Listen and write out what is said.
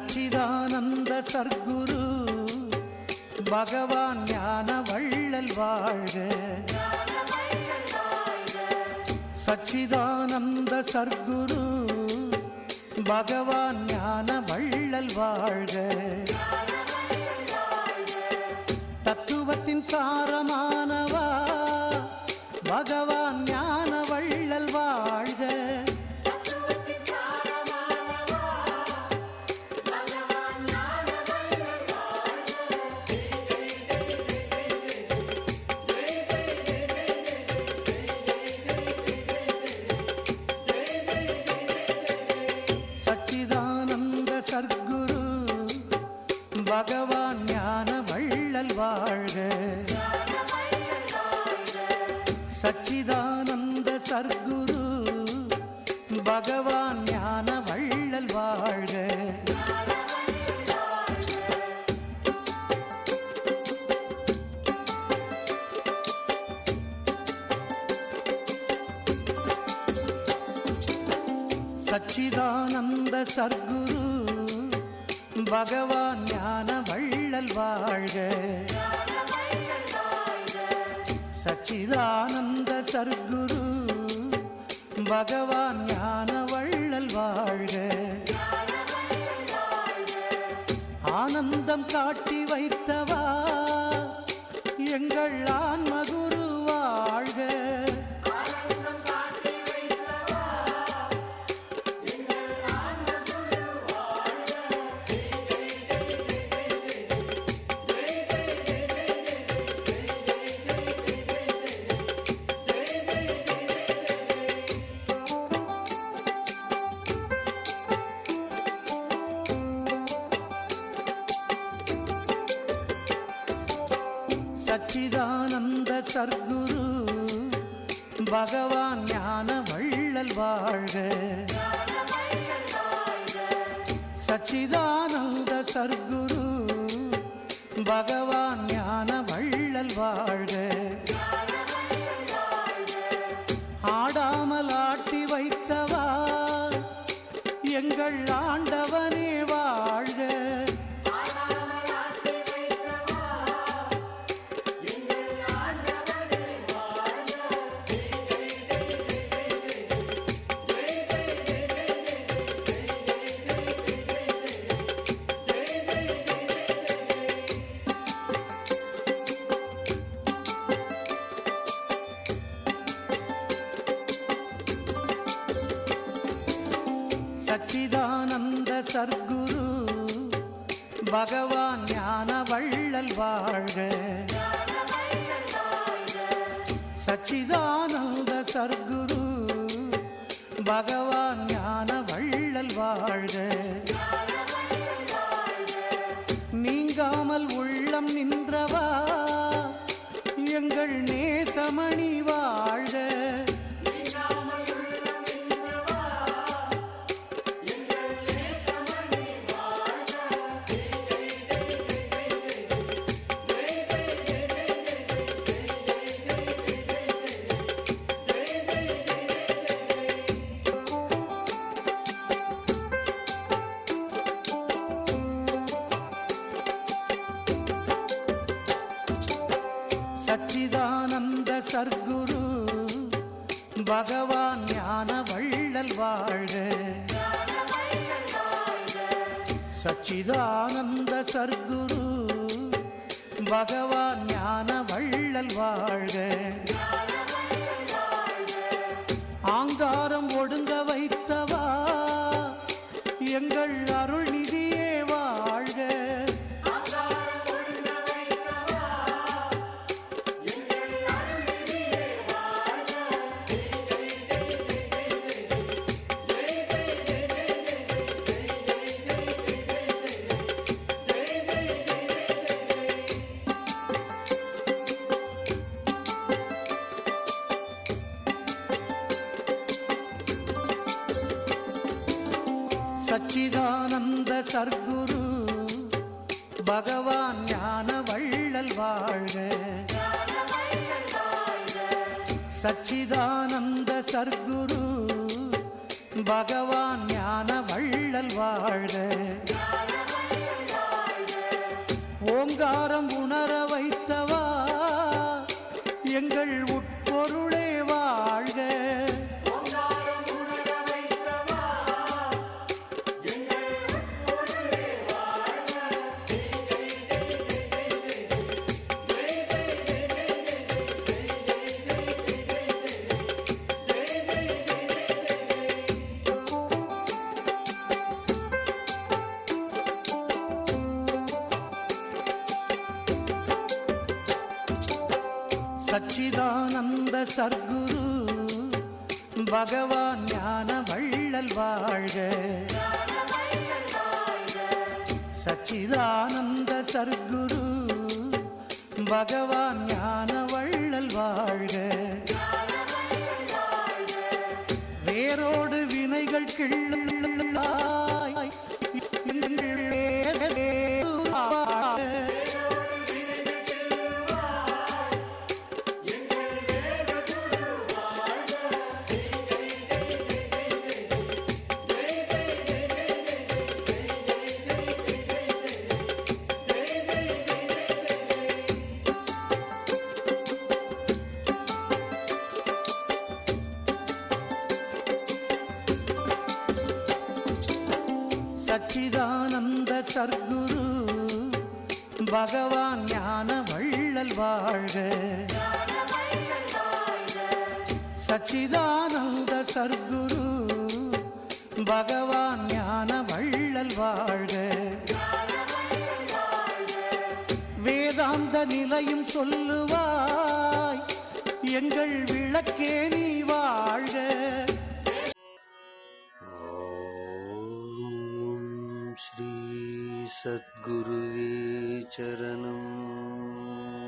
சச்சிதானந்த சர்க்குரு பகவான் ஞான வள்ளல் வாழ்க. சச்சிதானந்த சர்க்குரு பகவான் ஞான வள்ளல் வாழ்க. தத்துவத்தின் சாரமானவா பகவான் ஞான வள்ளல் வாழ்க. சர்க்குரு பகவான் ஞான வள்ளல் வாழ்க. சச்சிதானந்த சர்க்குரு பகவான் ஞான வள்ளல் வாழ்க. சச்சிதானந்த சர்க்குரு பகவான் ஞான வள்ளல் வாழ்க. சச்சிதானந்த சர்க்குரு பகவான் ஞான வள்ளல் வாழ்க. ஆனந்தம் காட்டி வைத்தவா எங்கள் ஆன்மகுரு வாழ்க. சச்சிதானந்த சர்க்குரு பகவான் ஞான வள்ளல் வாழ்க. சச்சிதானந்த சர்க்குரு பகவான் ஞான வள்ளல் வாழ்க. ஆடாமல் ஆட்டி வைத்தவா எங்கள் ஆண்டவனே வாழ்க. சச்சிதானந்த சர்க்குரு பகவான் ஞான வள்ளல் வாழ்க. சச்சிதானந்த சர்க்குரு பகவான் ஞான வள்ளல் வாழ்க. நீங்காமல் உள்ளம் நின்றவா எங்கள் நேசமணி வாழ்க. சச்சிதானந்த சர்க்குரு பகவான் ஞான வள்ளல் வாழ்க. சச்சிதானந்த சர்க்குரு பகவான் ஞான வள்ளல் வாழ்க. ஆங்காரம் ஒடுங்க வைத்தவா எங்கள் அருள் நிதியே வாழ்க. சச்சிதானந்த சர்க்குரு பகவான் ஞான வள்ளல் வாழ்க. சச்சிதானந்த சர்க்குரு பகவான் ஞான வள்ளல் வாழ்க. ஓங்காரம் உணர வைத்தவா எங்கள் உட்பொருளே வாழ்க. சச்சிதானந்த சர்க்குரு பகவான் ஞான வள்ளல் வாழ்க. சச்சிதானந்த சர்க்குரு பகவான் ஞான வள்ளல் வாழ்க. வேரோடு வினைகள் கிள்ளாய் சச்சிதானந்த சர்க்குரு பகவான் ஞான வள்ளல் வாழ்க. சச்சிதானந்த சர்க்குரு பகவான் ஞான வள்ளல் வாழ்க. வேதாந்த நிலையும் சொல்லுவாய் எங்கள் விளக்கே நீ வாழ்க. श्री सद्गुरुवे चरणम्.